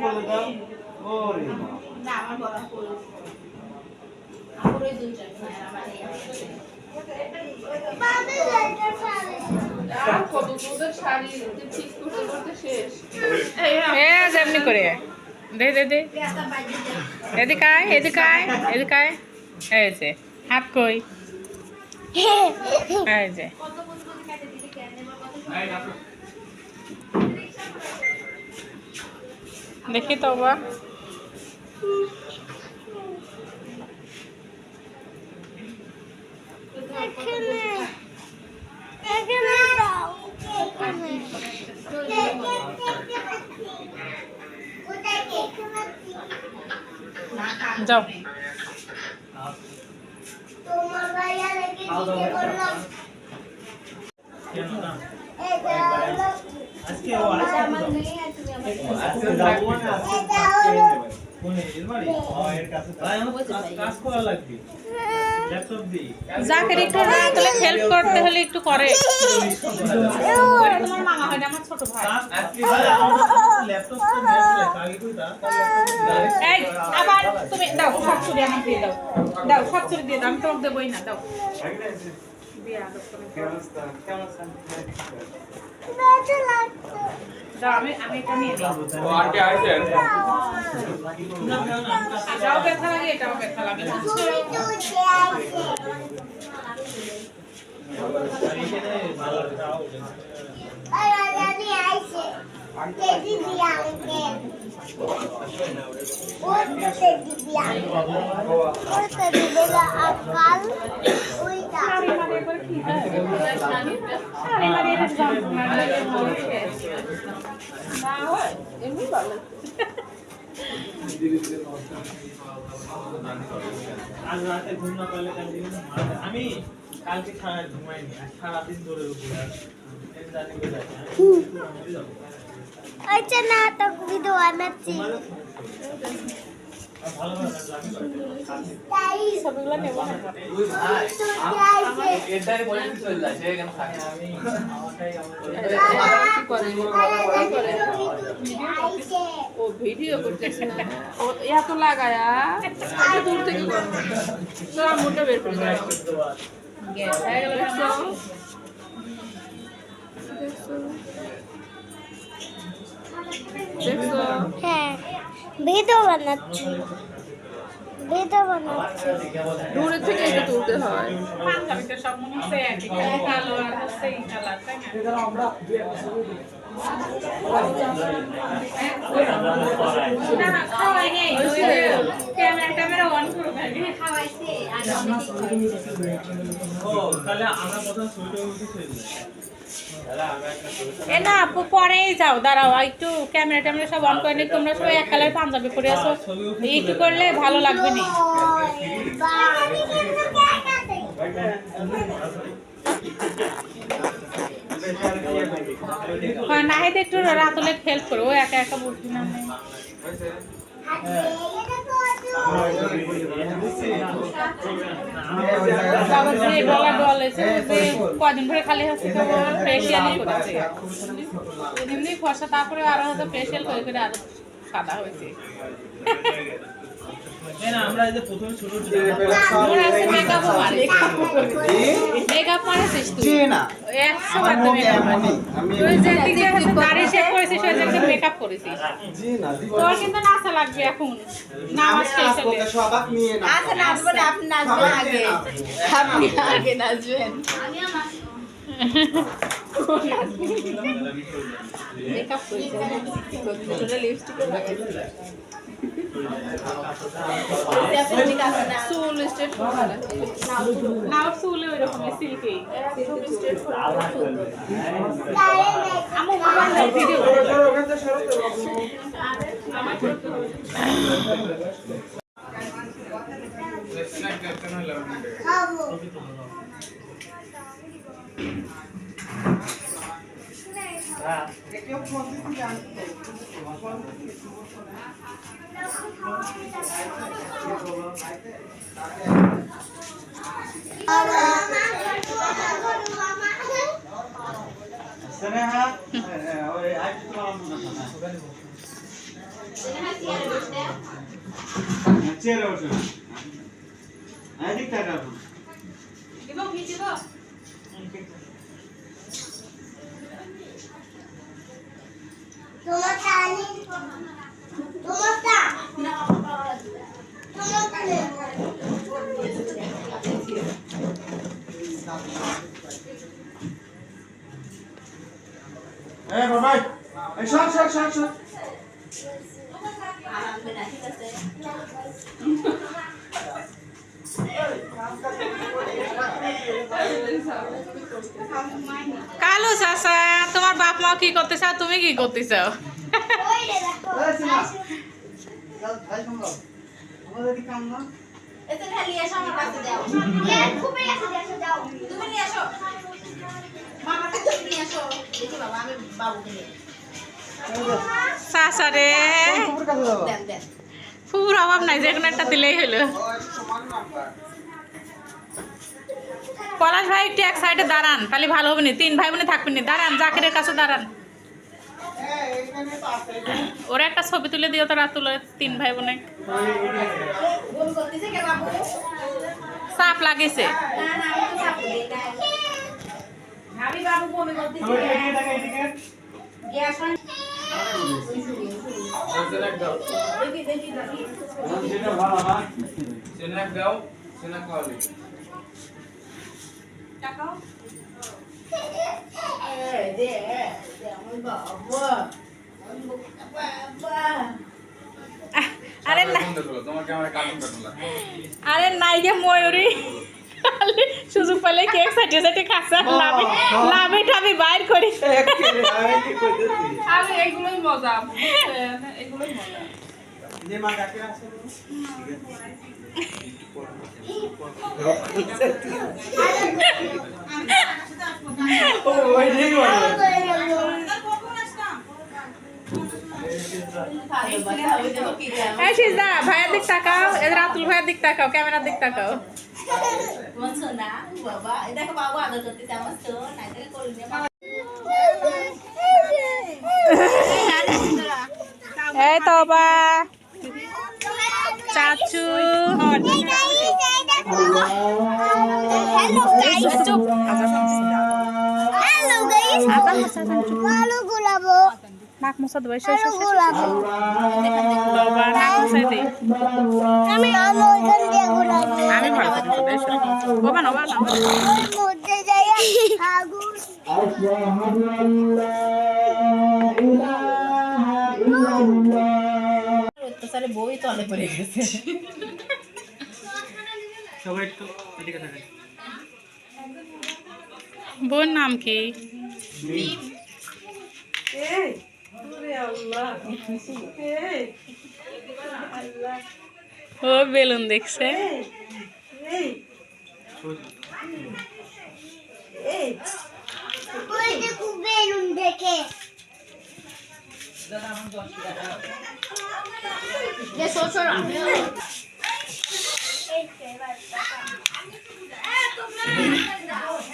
বলে দাও ওরে না আমার বড় ফুল আমার ওই দুইটা আমার এই বাবা এটা শাড়ি কত সুন্দর শাড়ি ঠিক করতে করতে শেষ এই যেমনি করে দে দে দে এদিকে আয় এদিকে আয় এদিকে আয় এই যে হাত কই এই যে দেখি তো বা যাও তোমার ভাইয়া রেখে দিতে বললাম আজকে ও আজকে আমার নেই আর তুমি আমার আজকে যাবো না আজকে ফোনে এলমারি এর কাছে ভাই আমার কাজ করা লাগবে ল্যাপটপ দি যাকে একটু রাতলে হেল্প করতে হলে একটু করে তোমার মামা হয় না আমার ছোট ভাই আজকে ভাই আমার ল্যাপটপ তো নিয়ে আগে কই দা এই আবার তুমি দাও সব চুরি আমাকে দিয়ে দাও দাও সব চুরি দিয়ে দাও আমি তোমাকে দেবই না দাও দিয়ে আদর করে কেমন আছেন বেঁচে লাগছে দাও আমি এটা নিয়ে দিই ও আন্টি আইছেন এটাও ব্যথা লাগে এটাও ব্যথা লাগে তুমি তো আইছে আর আমি আইছে কেজি দিয়া আঙ্কেল ওই কেজি দিয়া ওই কেজি দিয়া আকাল ওইটা শাড়ি মানে একবার কি শাড়ি মানে এটা যন্ত্রণা লাগে না হয় এমনি ভালো আজ রাতে ঘুম না পারলে কাল দিন আমি কালকে সারা ঘুমাইনি আর সারাদিন ধরে উপরে এই জানি কে যায় আচ্ছা না তো ভিডিও আনাচ্ছি ভালো ভালো আমি তাই সবগুলো নেব না ওই ভাই তো আইছে এটাই বলে চলে যায় সে এখানে থাকে আমি আমারটাই আইছে ও ভিডিও করতেছে ও এত লাগায়া দূর থেকে তো মুন্ডা বের করে দাও গ্যাস হয়ে গেল দেখছো দেখছো হ্যাঁ ভিডিও বানাচ্ছি দূরে থেকে এটা তুলতে হয় পাঞ্জাবিতে সব মনে হচ্ছে একই কালো আর হচ্ছে এই কালার তাই না না খাওয়াই নেই ক্যামেরা অন করো খাওয়াইছে আর ও তাহলে আমরা প্রথম ছবিটা উঠে এ না আপু পরেই যাও দাঁড়াও একটু ক্যামেরা সব অন করে নি তোমরা সবাই এক কালার পাঞ্জাবি পরে আসো একটু করলে ভালো লাগবে না হ্যাঁ নাহিদ একটু রাতুলে হেল্প করো ও একা একা বুঝবি না কদিন ধরে খালি হচ্ছে ফেসিয়ালই করেছে এমনি ফসা তারপরে আরো হয়তো ফেসিয়াল করে করে আরো সাদা হয়েছে না আমরা এই যে প্রথমে ছোট মেকআপ মারিস তুই না 100 বার মেকআপ তুই যে দিকে দাড়ি শেভ করেছিস ওই যে মেকআপ করেছিস জি না তোর কিন্তু নাচা লাগবে এখন নামাজ শেষে সবাক নিয়ে না আচ্ছা নাচবো না আপনি নাচবেন আগে আপনি আগে নাচবেন মেকআপ করেছিস লিপস্টিক লাগাইছিস চুল স্ট্রেট করে না চুলে ওই রকম সিল্কি স্ট্রেট করে আমু মোবাইল ভিডিও আমার খাবো স্নেহা ওই আইটি তো আমার মনে হয় চেয়ারে বসো এদিক টাকা দিব কি দিব তোমারটা আনি তোমারটা না তোমারটা নে বাবা এই সর সর সর সর কালো চাচা তোমার বাপ মা কি করতেছ আর তুমি কি করতেছ ওই রে দেখো আমাদের কি কাম না এতে খালি এসো আমার কাছে দাও এর খুবই এসে দাও তুমি নিয়ে আসো মামার কাছে নিয়ে আসো দেখি বাবা আমি বাবুকে নিয়ে চাচা রে দেন দেন পুরো অভাব নাই যে কোনো একটা দিলেই হলো পলাশ ভাই একটু এক সাইডে দাঁড়ান তাহলে ভালো হবে না 3 ভাই বোনে থাকবেন না দাঁড়ান জাকিরের কাছে দাঁড়ান ওরা একটা ছবি তুলে দিও তো রাতুলের 3 ভাই বোনে ফোন করতেছে কে বাবু চাপ লাগিয়েছে না না আমি তো চাপ দেই না ভাবি বাবু ফোন করতেছে আমার এদিকে টাকা এদিকে গ্যাস অন সেনাক দাও দেখি দেখি দেখি যেটা ভালো না সেনাক দাও সেনাক খাওয়ালি টাকাও দে আমার বাবা বাবা আরে না বন্ধ করো তোমার ক্যামেরা কাটুন কাটুন আরে নাইকে ময়ূরী সুযোগ পেলে কেক সাইটে সাইটে খাসা লাভে লাভে টাভে বাইর করি আমি এগুলোই মজা এগুলোই মজা যে মা কাকে আছে ওই নেই এই সিজদা ভাইয়ের দিক তাকাও এদের রাতুল ভাইয়ের দিক তাকাও ক্যামেরার দিক তাকাও তোমার সোনা বাবা দেখো বাবু আদর করতেছে আমার সোনা এটাকে করে নিয়ে এই তো বা চাচু হ্যালো গাইস হ্যালো গাইস ভালো গোলাবো নাক মুছা দেবো ভালো গোলাবো বাবা নাক মুছাই দে আমি ওইখান দিয়ে গোলাবো আমি ভালো করে দেবো বাবা না বাবা ওর মধ্যে যাই আগুন অত্যাচারে বই তলে পড়ে গেছে সবাই একটু এদিকে থাকেন বোন নাম কি ও বেলুন দেখছে ওই দেখো বেলুন দেখে ये सोच रहा हूँ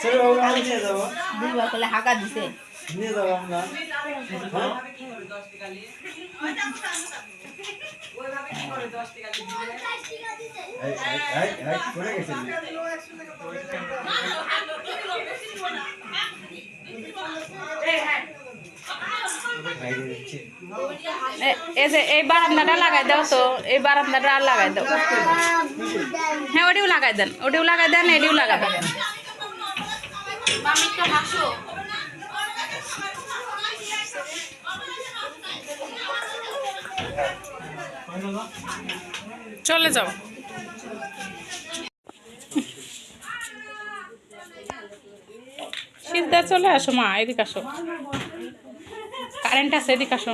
চলো বাবু আমি নিয়ে যাবো दिलवा को हाका दिसे নিয়ে যাবো আমরা করে গেছেন এই যে এই বারান্দাটা লাগাই দাও তো এই বারান্দাটা আর লাগাই দাও হ্যাঁ ওটিও লাগাই দেন এটিও লাগাই দেন চলে যাও সিদ্ধা চলে আসো মা এদিকে আসো কারেন্ট আছে এদিকে আসো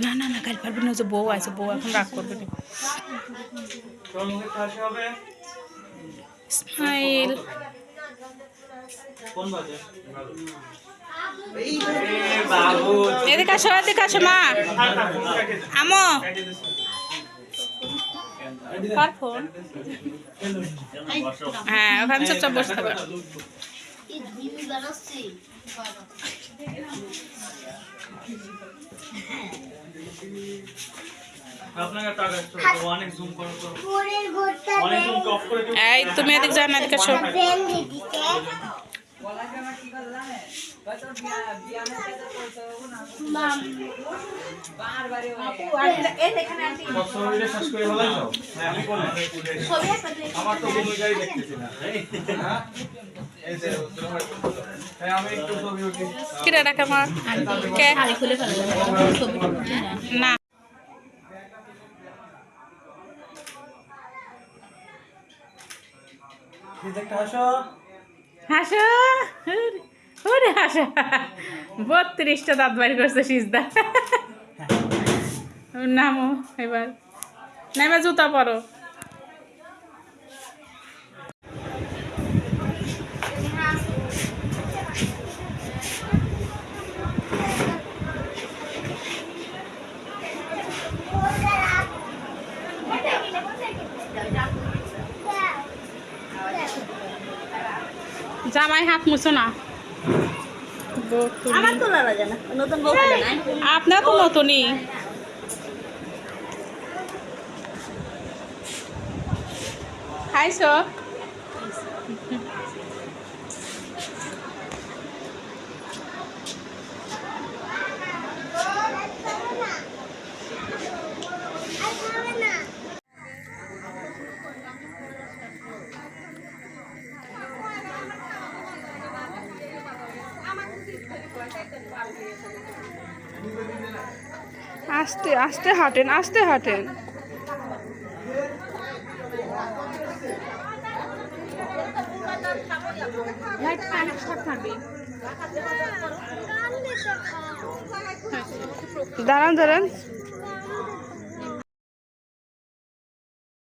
না না না গাড়ি পারবি না যে বউ আছে বউ এখন রাগ করবে না স্মাইল কোন বাজে এদিকে আসো মা আমো কার ফোন হ্যাঁ ওখানে চুপচাপ বসে থাকো এই দিবি বানাচ্ছি আপনাকে টাকা অনেক জুম করো তো পরের ঘরটা অনেক জুম অফ করে দিও এই তুমি এদিকে যাও না এদিকে আসো ব্যাং দিতে শরীরে শ্বাস করে হলাইছো হ্যাঁ আমি কোন আমার তো কোনো গাড়ি দেখতেছি না এই যে হ্যাঁ আমি একটু ছবি উঠি কিরা ডাকা মা কে না রিজেক্ট হাসো হাসো ওরে হাসো 32টা দাঁত বাইর করছে সিজদা নামো এবার নেমে জুতা পরো জামাই হাত মুছো না আমার তোলা লাগে না নতুন বউ লাগে না আপনার তো নতুনই খাইছো আস্তে আস্তে হাঁটেন আস্তে হাঁটেন দাঁড়ান